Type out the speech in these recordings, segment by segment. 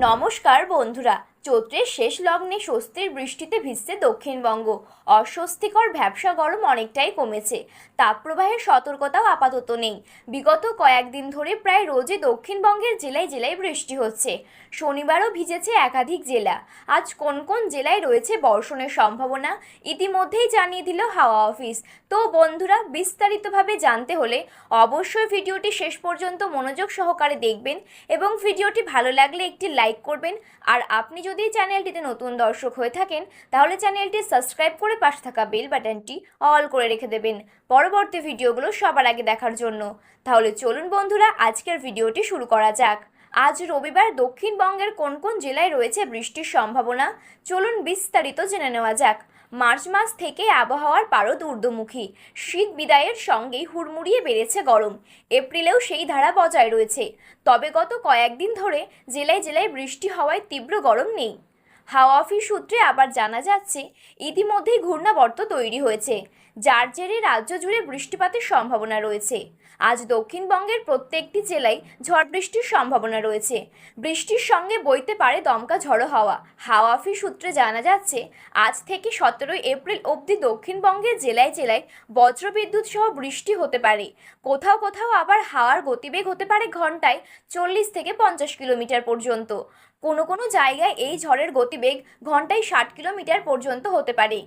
নমস্কার বন্ধুরা। চৈত্রের শেষ লগ্নে স্বস্তির বৃষ্টিতে ভিজছে দক্ষিণবঙ্গ। অস্বস্তিকর ভ্যাপসা গরম অনেকটাই কমেছে। তাপপ্রবাহের সতর্কতাও আপাতত নেই। বিগত কয়েকদিন ধরে প্রায় রোজই দক্ষিণবঙ্গের জেলায় জেলায় বৃষ্টি হচ্ছে। শনিবারও ভিজেছে একাধিক জেলা। আজ কোন কোন জেলায় রয়েছে বর্ষণের সম্ভাবনা ইতিমধ্যেই জানিয়ে দিল হাওয়া অফিস। তো বন্ধুরা, বিস্তারিতভাবে জানতে হলে অবশ্যই ভিডিওটি শেষ পর্যন্ত মনোযোগ সহকারে দেখবেন এবং ভিডিওটি ভালো লাগলে একটি লাইক করবেন। আর আপনি যদি চ্যানেলটিতে নতুন দর্শক হয়ে থাকেন তাহলে চ্যানেলটি সাবস্ক্রাইব করে পাশে থাকা বেল বাটনটি অল করে রেখে দেবেন পরবর্তী ভিডিওগুলো সবার আগে দেখার জন্য। তাহলে চলুন বন্ধুরা, আজকের ভিডিওটি শুরু করা যাক। আজ রবিবার দক্ষিণবঙ্গের কোন কোন জেলায় রয়েছে বৃষ্টির সম্ভাবনা চলুন বিস্তারিত জেনে নেওয়া যাক। মার্চ মাস থেকে আবহাওয়ার পারদ ঊর্ধ্বমুখী। শীত বিদায়ের সঙ্গেই হুড়মুড়িয়ে বেড়েছে গরম। এপ্রিলেও সেই ধারা বজায় রয়েছে। তবে গত কয়েকদিন ধরে জেলায় জেলায় বৃষ্টি হওয়ায় তীব্র গরম নেই। হাওয়া অফিস সূত্রে আবার জানা যাচ্ছে ইতিমধ্যেই ঘূর্ণাবর্ত তৈরি হয়েছে, যার জেরে রাজ্য জুড়ে বৃষ্টিপাতের সম্ভাবনা রয়েছে। আজ দক্ষিণবঙ্গের প্রত্যেকটি জেলায় ঝড় বৃষ্টির সম্ভাবনা রয়েছে। বৃষ্টির সঙ্গে বইতে পারে দমকা ঝড়ো হাওয়া। হাওয়া অফিস সূত্রে জানা যাচ্ছে আজ থেকে 17 এপ্রিল অবধি দক্ষিণবঙ্গের জেলায় জেলায় বজ্রবিদ্যুৎ সহ বৃষ্টি হতে পারে। কোথাও কোথাও আবার হাওয়ার গতিবেগ হতে পারে ঘন্টায় 40 থেকে 50 কিলোমিটার পর্যন্ত। কোনো কোনো জায়গায় এই ঝড়ের গতিবেগ ঘন্টায় 60 কিলোমিটার পর্যন্ত হতে পারে।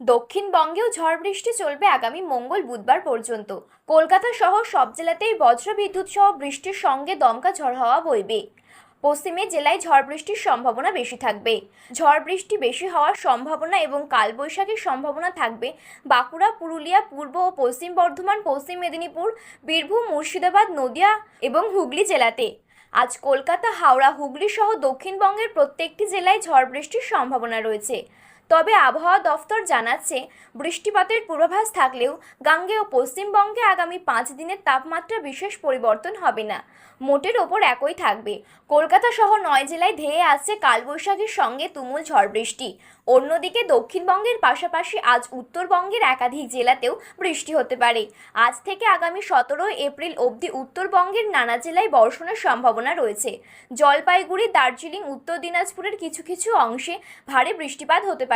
দক্ষিণবঙ্গেও ঝড় বৃষ্টি চলবে আগামী মঙ্গল বুধবার পর্যন্ত। কলকাতা সহ সব জেলাতেই বজ্রবিদ্যুৎ সহ বৃষ্টির সঙ্গে দমকা ঝড় হাওয়া বইবে। পশ্চিমের জেলায় ঝড় বৃষ্টির সম্ভাবনা বেশি থাকবে। ঝড় বৃষ্টি বেশি হওয়ার সম্ভাবনা এবং কালবৈশাখীর সম্ভাবনা থাকবে বাঁকুড়া, পুরুলিয়া, পূর্ব ও পশ্চিম বর্ধমান, পশ্চিম মেদিনীপুর, বীরভূম, মুর্শিদাবাদ, নদিয়া এবং হুগলি জেলাতে। আজ কলকাতা, হাওড়া, হুগলি সহ দক্ষিণবঙ্গের প্রত্যেকটি জেলায় ঝড় বৃষ্টির সম্ভাবনা রয়েছে। তবে আবহাওয়া দফতর জানাচ্ছে বৃষ্টিপাতের পূর্বাভাস থাকলেও গাঙ্গেয় পশ্চিমবঙ্গে আগামী 5 দিনের তাপমাত্রা বিশেষ পরিবর্তন হবে না, মোটের ওপর একই থাকবে। কলকাতা সহ 9 জেলায় ধেয়ে আসছে কালবৈশাখীর সঙ্গে তুমুল ঝড় বৃষ্টি। অন্যদিকে দক্ষিণবঙ্গের পাশাপাশি আজ উত্তরবঙ্গের একাধিক জেলাতেও বৃষ্টি হতে পারে। আজ থেকে আগামী 17 এপ্রিল অবধি উত্তরবঙ্গের নানা জেলায় বর্ষণের সম্ভাবনা রয়েছে। জলপাইগুড়ি, দার্জিলিং, উত্তর দিনাজপুরের কিছু কিছু অংশে ভারী বৃষ্টিপাত হতে পারে।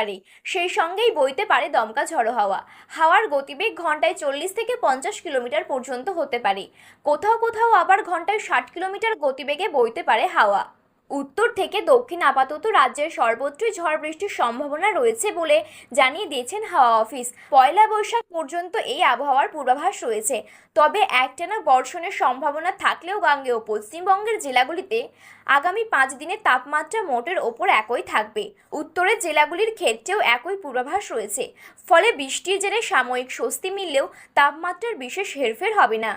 সেই সঙ্গেই বইতে পারে দমকা ঝড়ো হাওয়া। হাওয়ার গতিবেগ ঘন্টায় 40 থেকে 50 কিলোমিটার পর্যন্ত হতে পারে। কোথাও কোথাও আবার ঘন্টায় 60 কিলোমিটার গতিবেগে বইতে পারে হাওয়া। উত্তর থেকে দক্ষিণ আপাতত রাজ্যের সর্বত্রই ঝড় বৃষ্টির সম্ভাবনা রয়েছে বলে জানিয়ে দিয়েছেন হাওয়া অফিস। পয়লা বৈশাখ পর্যন্ত এই আবহাওয়ার পূর্বাভাস রয়েছে। তবে একটানা বর্ষণের সম্ভাবনা থাকলেও গাঙ্গেয় পশ্চিমবঙ্গের জেলাগুলিতে আগামী 5 দিনের তাপমাত্রা মোটের ওপর একই থাকবে। উত্তরের জেলাগুলির ক্ষেত্রেও একই পূর্বাভাস রয়েছে। ফলে বৃষ্টির জেরে সাময়িক স্বস্তি মিললেও তাপমাত্রার বিশেষ হেরফের হবে না।